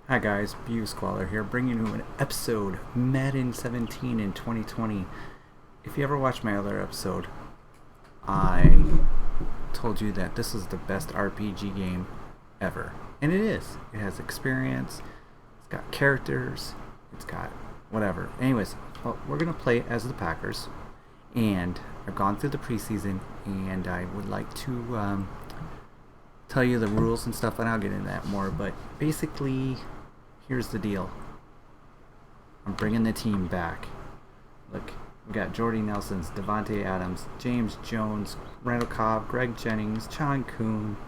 Hi guys, Bew Squalor here, bringing you an episode Madden 17 in 2020. If you ever watched my other episode, I told you that this is the best RPG game ever. And it is. It has experience, it's got characters, it's got whatever. Anyways, well, we're going to play as the Packers, and I've gone through the preseason, and I would like to tell you the rules and stuff, and I'll get into that more, but basically, here's the deal. I'm bringing the team back. Look, we got Jordy Nelson's, Devontae Adams, James Jones, Randall Cobb, Greg Jennings, John Kuhn.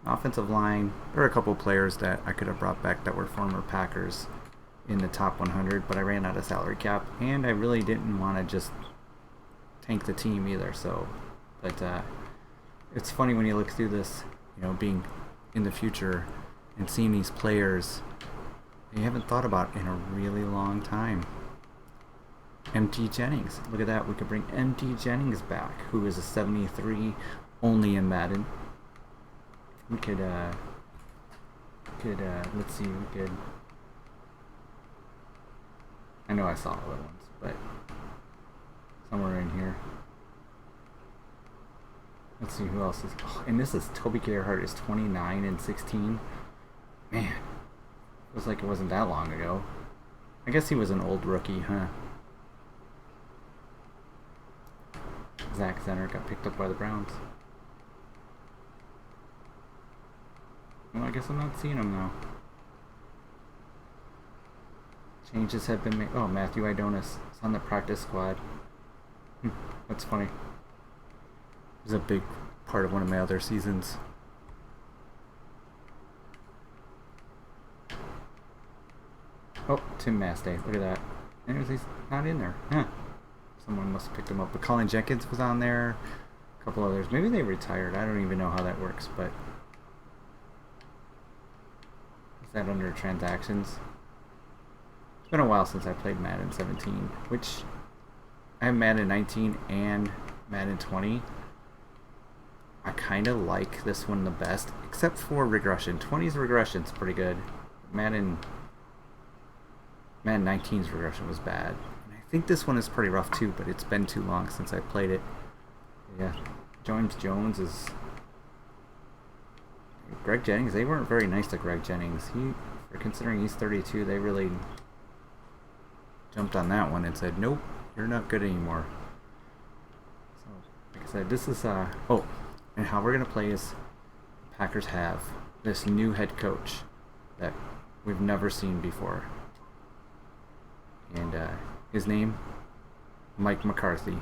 Offensive line, there are a couple players that I could have brought back that were former Packers in the top 100, but I ran out of salary cap, and I really didn't want to just tank the team either, so, but it's funny when you look through this, being in the future and seeing these players you haven't thought about in a really long time. MT Jennings, look at that, we could bring MT Jennings back, who is a 73 only in Madden. We could let's see, I know I saw other ones, but somewhere in here. Let's see who else is, and this is Toby Gerhart is 29 and 16. Man, feels like it wasn't that long ago. I guess he was an old rookie, huh? Zach Zenner got picked up by the Browns. Well, I guess I'm not seeing him now. Changes have been made. Oh, Matthew Idonis is on the practice squad. That's funny. He was a big part of one of my other seasons. Oh, Tim Mastay, look at that. Anyways, he's not in there. Huh. Someone must have picked him up. But Colin Jenkins was on there. A couple others. Maybe they retired. I don't even know how that works, but is that under transactions? It's been a while since I played Madden 17, which I have Madden 19 and Madden 20. I kind of like this one the best, except for regression. 20's regression's pretty good. Madden 19's regression was bad. And I think this one is pretty rough too, but it's been too long since I played it. Yeah, James Jones is... Greg Jennings, they weren't very nice to Greg Jennings. For considering he's 32, they really jumped on that one and said, nope, you're not good anymore. So, like I said, this is, and how we're going to play is the Packers have this new head coach that we've never seen before. And his name, Mike McCarthy.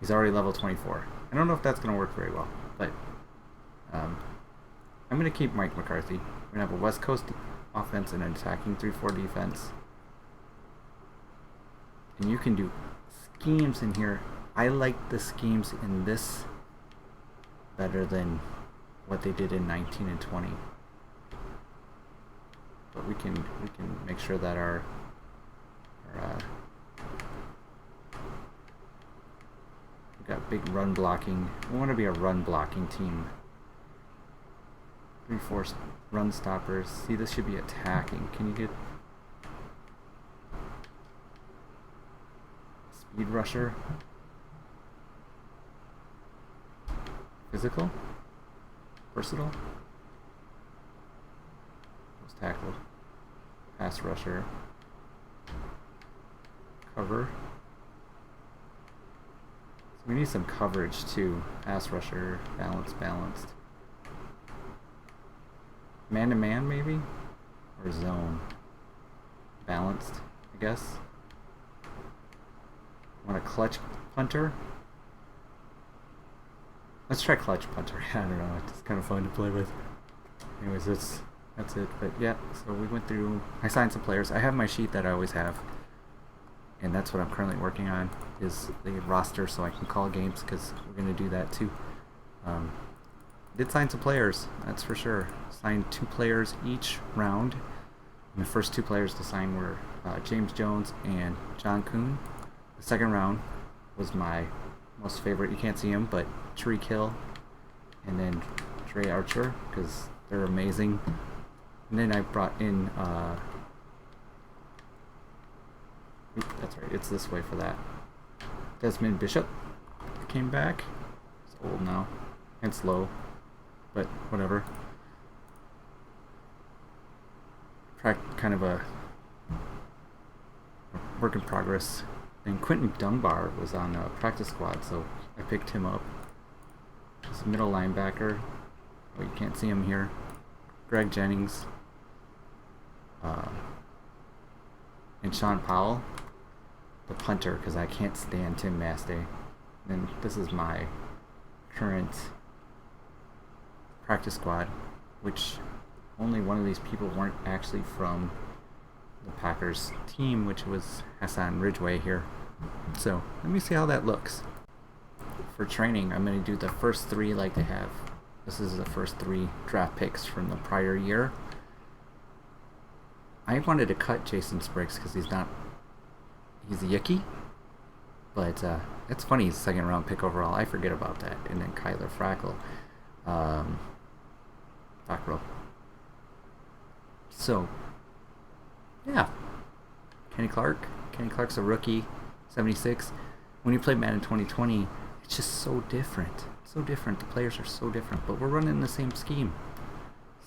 He's already level 24. I don't know if that's going to work very well, but I'm going to keep Mike McCarthy. We're going to have a West Coast offense and an attacking 3-4 defense. And you can do schemes in here. I like the schemes in this better than what they did in 19 and 20. But we can make sure that our we got big run blocking. We want to be a run blocking team. 3-4 run stoppers. See, this should be attacking. Can you get speed rusher? Physical? Versatile? Post tackle. Pass rusher. Cover. So we need some coverage too. Pass rusher. Balanced. Man to man maybe? Or zone? Balanced, I guess. Want a clutch punter? Let's try clutch punter. I don't know, it's kind of fun to play with. Anyways, that's it. But yeah, so we went through, I signed some players. I have my sheet that I always have. And that's what I'm currently working on, is the roster so I can call games, because we're going to do that too. Did sign some players, that's for sure. Signed 2 players each round. And the first 2 players to sign were James Jones and John Kuhn. The second round was my most favorite, you can't see him, but Tyreek Hill and then Trey Archer, because they're amazing. And then I brought in, that's right, it's this way for that. Desmond Bishop came back. It's old now and slow, but whatever. Kind of a work in progress. And Quentin Dunbar was on a practice squad, so I picked him up. He's a middle linebacker. Oh, you can't see him here. Greg Jennings. And Sean Powell, the punter, because I can't stand Tim Mastey. And this is my current practice squad, which only one of these people weren't actually from the Packers team, which was Hassan Ridgeway here. So let me see how that looks. For training, I'm going to do the first 3 like they have. This is the first 3 draft picks from the prior year. I wanted to cut Jason Spriggs because he's a Yicky, but it's funny he's a 2nd round pick overall. I forget about that. And then Kyler Fackrell. So yeah, Kenny Clark's a rookie, 76. When you play Madden 2020, it's just so different. The players are so different, but we're running the same scheme.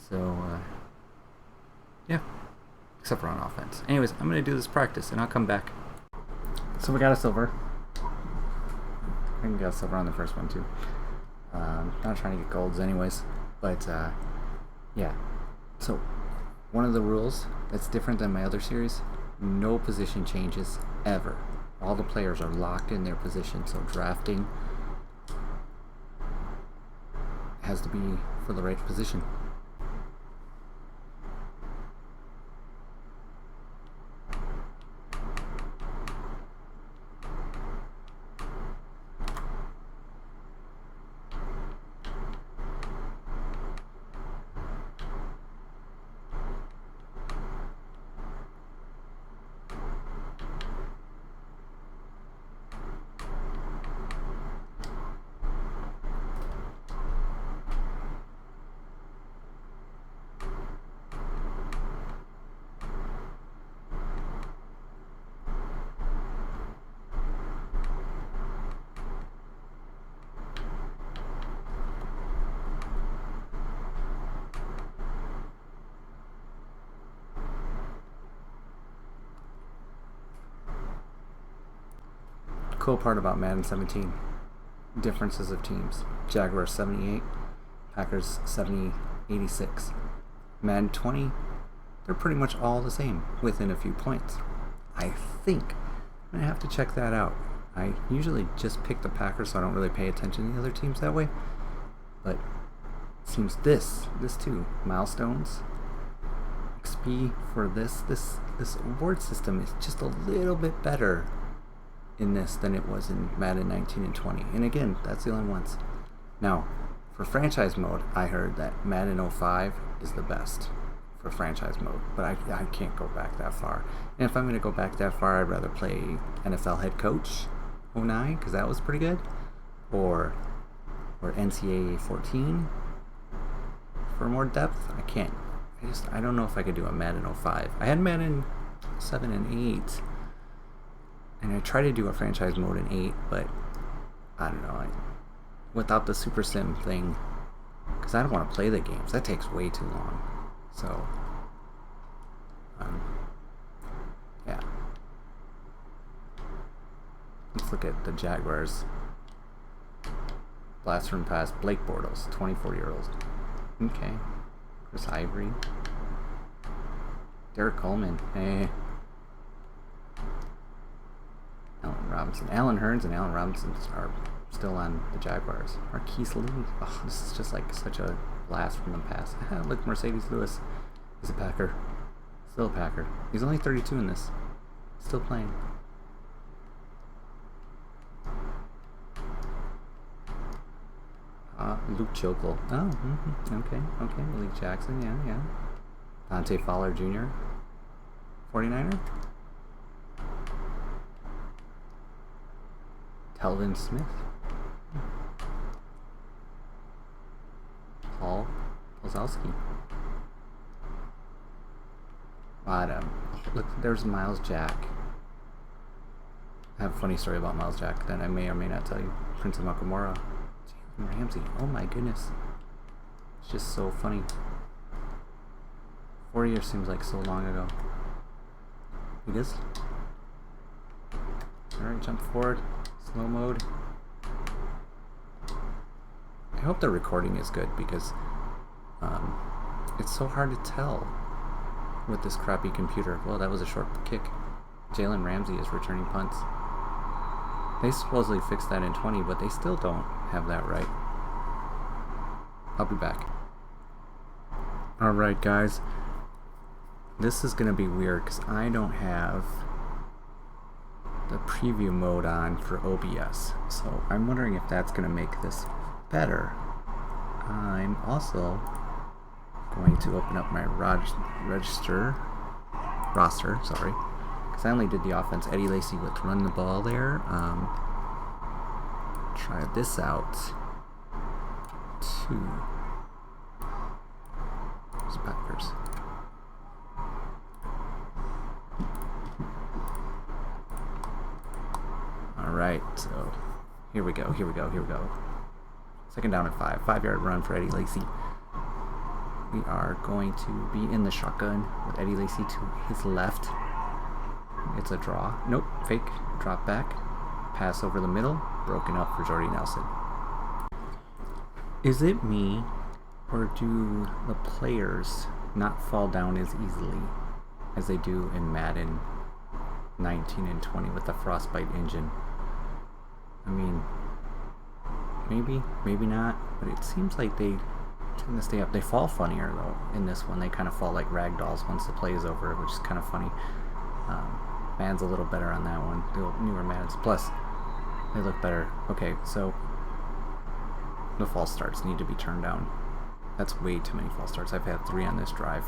So yeah, except for on offense. Anyways, I'm going to do this practice and I'll come back. So we got a silver. I think we got a silver on the first one too. Not trying to get golds anyways, but yeah. So one of the rules that's different than my other series, no position changes ever. All the players are locked in their position, so drafting has to be for the right position. Cool part about Madden 17, differences of teams. Jaguars 78, Packers 86. Madden 20, they're pretty much all the same within a few points. I think I'm going to have to check that out. I usually just pick the Packers, so I don't really pay attention to the other teams that way. But it seems this too, milestones, XP for this award system is just a little bit better in this than it was in Madden 19 and 20. And again, that's the only ones. Now, for franchise mode, I heard that Madden 05 is the best for franchise mode, but I can't go back that far. And if I'm going to go back that far, I'd rather play NFL Head Coach 09, because that was pretty good, or NCAA 14 for more depth. I don't know if I could do a Madden 05. I had Madden 7 and 8, and I tried to do a franchise mode in 8, but I don't know, without the Super Sim thing, because I don't want to play the games. That takes way too long. So, yeah. Let's look at the Jaguars. Blast from past, Blake Bortles, 24-year-old. Okay. Chris Ivory. Derek Coleman. Hey. Allen Robinson. Alan Hearns and Allen Robinson are still on the Jaguars. Marquise Lee. Oh, this is just like such a blast from the past. Look, Mercedes Lewis is a Packer. Still a Packer. He's only 32 in this. Still playing. Luke Chokel. Oh, okay. Malik Jackson, yeah. Dante Fowler Jr. 49er. Telvin Smith. Paul Plazowski. bottom. Look, there's Miles Jack. I have a funny story about Miles Jack that I may or may not tell you. Prince of Nakamura. Jalen Ramsey. Oh my goodness. It's just so funny. 4 years seems like so long ago. It is. Alright, jump forward. Slow mode. I hope the recording is good because it's so hard to tell with this crappy computer. Well, that was a short kick. Jalen Ramsey is returning punts. They supposedly fixed that in 20, but they still don't have that right. I'll be back. Alright guys, this is going to be weird because I don't have the preview mode on for OBS, so I'm wondering if that's going to make this better. I'm also going to open up my roster, sorry, because I only did the offense. Eddie Lacy with run the ball there. Try this out. 2. Packers. Alright, so here we go. Second down and 5. 5-yard run for Eddie Lacy. We are going to be in the shotgun with Eddie Lacy to his left. It's a draw. Nope, fake. Drop back. Pass over the middle. Broken up for Jordy Nelson. Is it me, or do the players not fall down as easily as they do in Madden 19 and 20 with the Frostbite engine? I mean, maybe not, but it seems like they tend to stay up. They fall funnier though in this one. They kind of fall like rag dolls once the play is over, which is kind of funny. Madden's a little better on that one. The newer Maddens. Plus, they look better. Okay, so the false starts need to be turned down. That's way too many false starts. I've had 3 on this drive.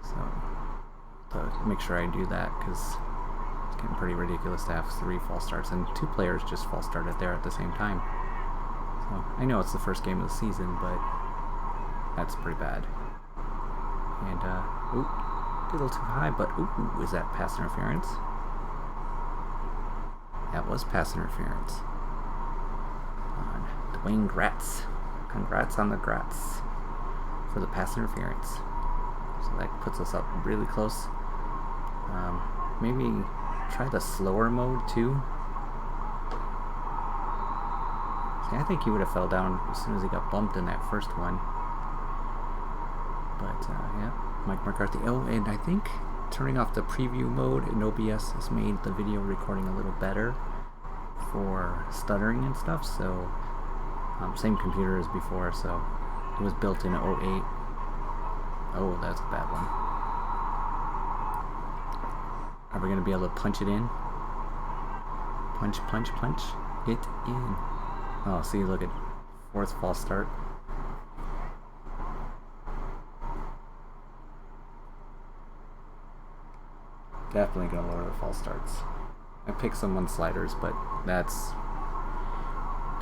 So, to make sure I do that, because it's getting pretty ridiculous to have 3 false starts, and 2 players just false started there at the same time. So, I know it's the first game of the season, but that's pretty bad. And, ooh, a little too high, but ooh, is that pass interference? That was pass interference. On Dwayne Gratz. Congrats on the Gratz for the pass interference. So that puts us up really close. Maybe try the slower mode too. See, I think he would have fell down as soon as he got bumped in that first one. But yeah, Mike McCarthy. Oh, and I think turning off the preview mode in OBS has made the video recording a little better for stuttering and stuff. So same computer as before, so it was built in 08. Oh, that's a bad one. Are we going to be able to punch it in? Punch it in. Oh, see, look at 4th false start. Definitely going to lower the false starts. I picked some on sliders, but that's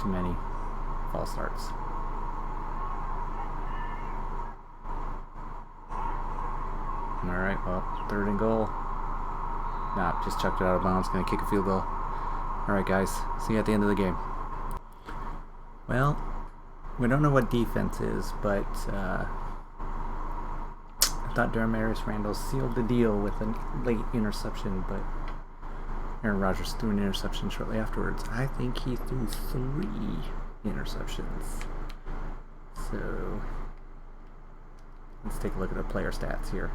too many false starts. Alright, well, 3rd and goal. Nah, just chucked it out of bounds. Gonna kick a field goal. Alright, guys. See you at the end of the game. Well, we don't know what defense is, but I thought Demaryius Randall sealed the deal with a late interception, but Aaron Rodgers threw an interception shortly afterwards. I think he threw 3 interceptions. So let's take a look at the player stats here.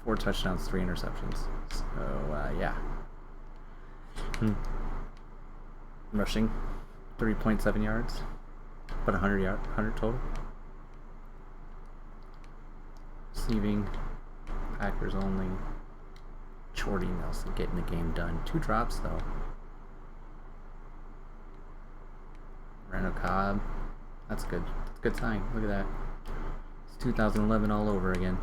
4 touchdowns, 3 interceptions. So yeah. Rushing 3.7 yards, but 100 total. Receiving, Packers only. Jordy Nelson getting the game done. 2 drops though. Randall Cobb. That's good. That's a good sign. Look at that. It's 2011 all over again.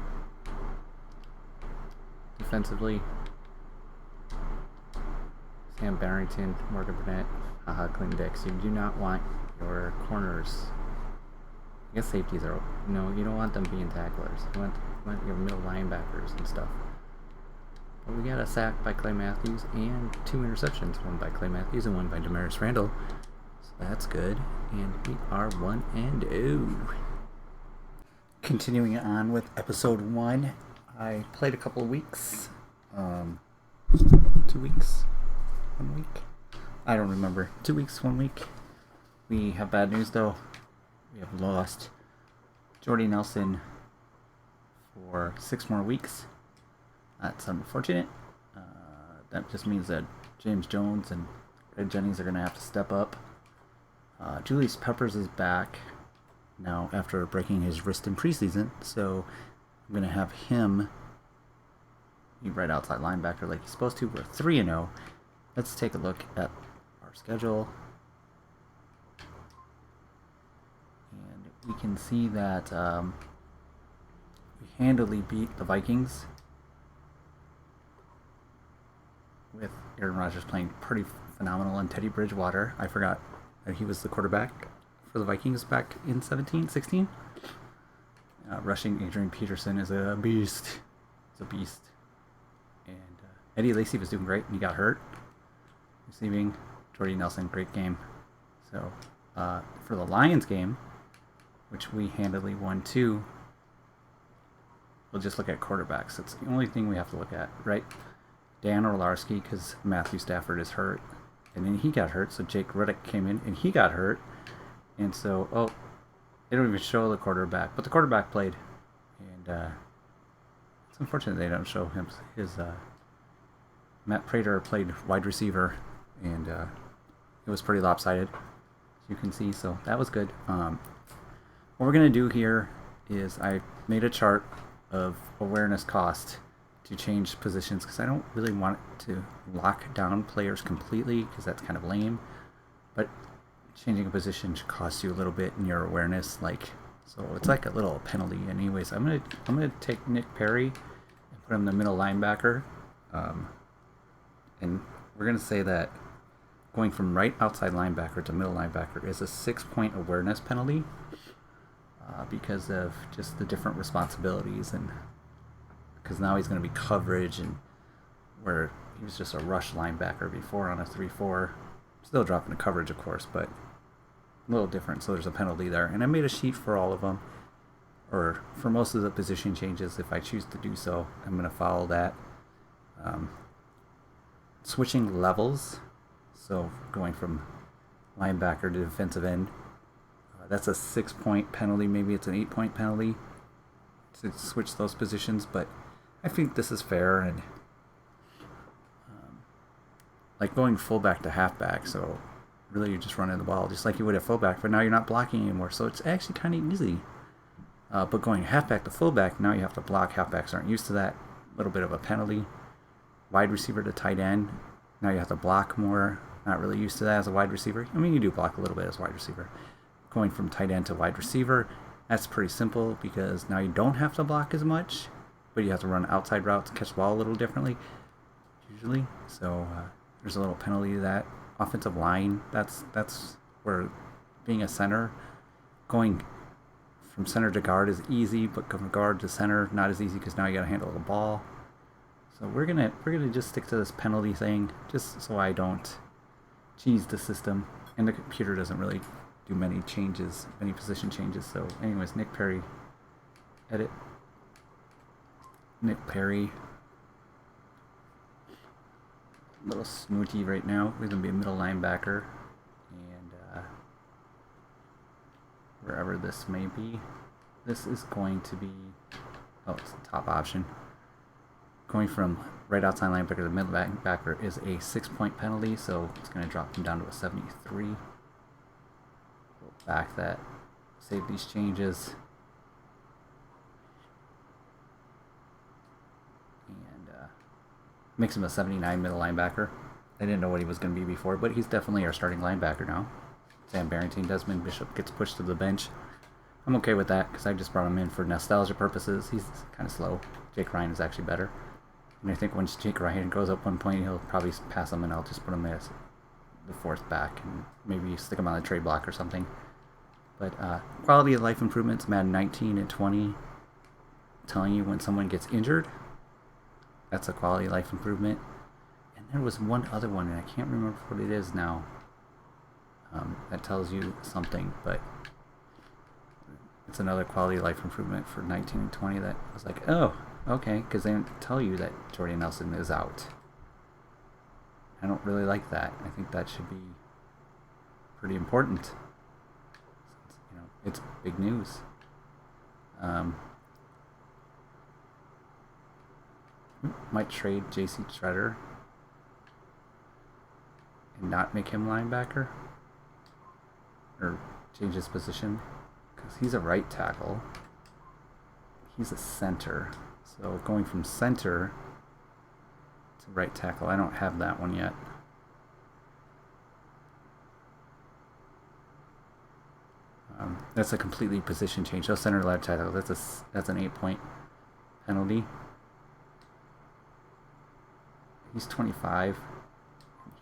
Defensively, Sam Barrington, Morgan Burnett, Clinton Dix. You do not want your corners I guess safeties are, no, you don't want them being tacklers. You want your middle linebackers and stuff. But we got a sack by Clay Matthews and 2 interceptions, one by Clay Matthews and one by Damaris Randall. So that's good. And we are 1-0. Continuing on with episode 1, I played a couple of weeks. 2 weeks? 1 week? I don't remember. 2 weeks, 1 week. We have bad news though. We have lost Jordy Nelson for 6 more weeks. That's unfortunate. That just means that James Jones and Red Jennings are going to have to step up. Julius Peppers is back now after breaking his wrist in preseason, so I'm going to have him be right outside linebacker like he's supposed to. We're 3-0. Let's take a look at our schedule. We can see that we handily beat the Vikings with Aaron Rodgers playing pretty phenomenal, and Teddy Bridgewater, I forgot that he was the quarterback for the Vikings back in 16. Rushing Adrian Peterson is a beast. It's a beast. And Eddie Lacy was doing great and he got hurt. Receiving, Jordy Nelson, great game. So for the Lions game, which we handily won too, we'll just look at quarterbacks. It's the only thing we have to look at, right? Dan Orlarski, because Matthew Stafford is hurt, and then he got hurt, so Jake Riddick came in and he got hurt, and so they don't even show the quarterback, but the quarterback played, and it's unfortunate they don't show him his. Matt Prater played wide receiver, and it was pretty lopsided, as you can see. So that was good. What we're going to do here is I made a chart of awareness cost to change positions because I don't really want to lock down players completely because that's kind of lame. But changing a position should cost you a little bit in your awareness, so it's like a little penalty. Anyways, I'm gonna take Nick Perry and put him in the middle linebacker, and we're gonna say that going from right outside linebacker to middle linebacker is a 6-point awareness penalty. Because of just the different responsibilities, and because now he's going to be coverage, and where he was just a rush linebacker before on a 3-4, still dropping the coverage of course, but a little different, so there's a penalty there. And I made a sheet for all of them, or for most of the position changes if I choose to do so. I'm going to follow that. Switching levels, so going from linebacker to defensive end, that's a 6-point penalty. Maybe it's an 8-point penalty to switch those positions, but I think this is fair. And like going fullback to halfback, so really you're just running the ball just like you would at fullback, but now you're not blocking anymore, so it's actually kind of easy. But going halfback to fullback, now you have to block. Halfbacks aren't used to that. A little bit of a penalty. Wide receiver to tight end, now you have to block more. Not really used to that as a wide receiver. I mean, you do block a little bit as a wide receiver. Going from tight end to wide receiver, that's pretty simple because now you don't have to block as much, but you have to run outside routes, catch the ball a little differently, usually. So there's a little penalty to that. Offensive line, that's where being a center, going from center to guard is easy, but from guard to center not as easy because now you got to handle the ball. So we're gonna just stick to this penalty thing, just so I don't cheese the system, and the computer doesn't really do many position changes. So anyways, Nick Perry, edit, Nick Perry, a little snooty right now. We're going to be a middle linebacker, and wherever this may be, this is going to be, it's the top option. Going from right outside linebacker to middle linebacker is a 6-point penalty, so it's going to drop him down to a 73. Back that, save these changes, and makes him a 79 middle linebacker. I didn't know what he was going to be before, but he's definitely our starting linebacker now. Sam Barrington, Desmond Bishop gets pushed to the bench. I'm okay with that because I just brought him in for nostalgia purposes. He's kind of slow. Jake Ryan is actually better. And I think once Jake Ryan goes up 1 point, he'll probably pass him, and I'll just put him as the fourth back and maybe stick him on a trade block or something. But quality of life improvements, Madden 19 and 20, telling you when someone gets injured. That's a quality of life improvement. And there was one other one, and I can't remember what it is now. That tells you something, but it's another quality of life improvement for 19 and 20 that was like, oh, okay, because they didn't tell you that Jordy Nelson is out. I don't really like that. I think that should be pretty important. Since, it's big news. Might trade J.C. Treader and not make him linebacker, or change his position, because he's a right tackle. He's a center, so going from center to right tackle, I don't have that one yet. That's a completely position change. So center left tackle, that's an 8-point penalty. He's 25.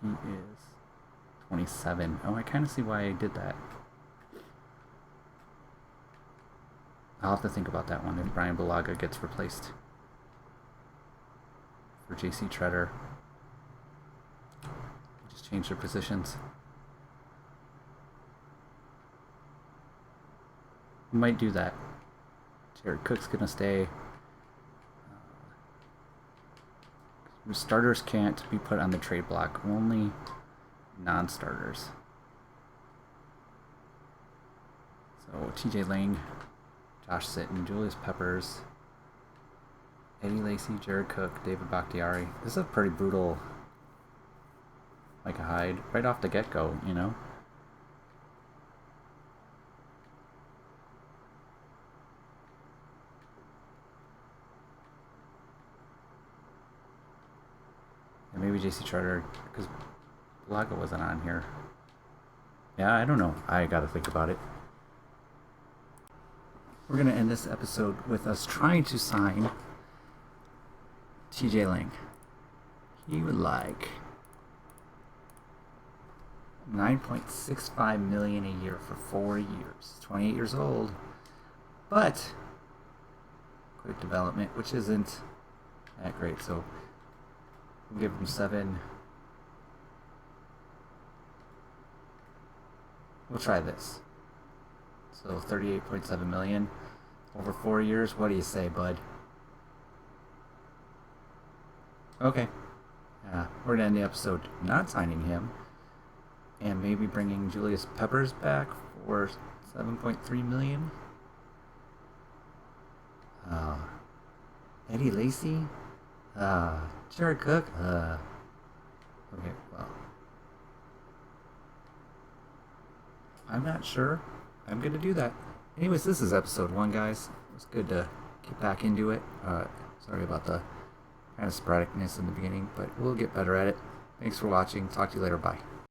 He is 27. Oh, I kind of see why I did that. I'll have to think about that one if Brian Bulaga gets replaced for J.C. Treader. Just change their positions. We might do that. Jared Cook's going to stay. Starters can't be put on the trade block. Only non-starters. So T.J. Lang, Josh Sitton, Julius Peppers, Eddie Lacy, Jared Cook, David Bakhtiari. This is a pretty brutal Micah Hyde right off the get-go, And maybe J.C. Treader, because Bulaga wasn't on here. Yeah, I don't know. I gotta think about it. We're going to end this episode with us trying to sign TJ Lang. He would like $9.65 million a year for 4 years. 28 years old, but quick development, which isn't that great. So we'll give him 7. We'll try this. So $38.7 million over 4 years. What do you say, bud? Okay. We're gonna end the episode not signing him, and maybe bringing Julius Peppers back for $7.3 million. Eddie Lacy. Jared Cook. Okay. Well, I'm not sure I'm going to do that. Anyways, this is episode 1, guys. It was good to get back into it. Sorry about the kind of sporadicness in the beginning, but we'll get better at it. Thanks for watching. Talk to you later. Bye.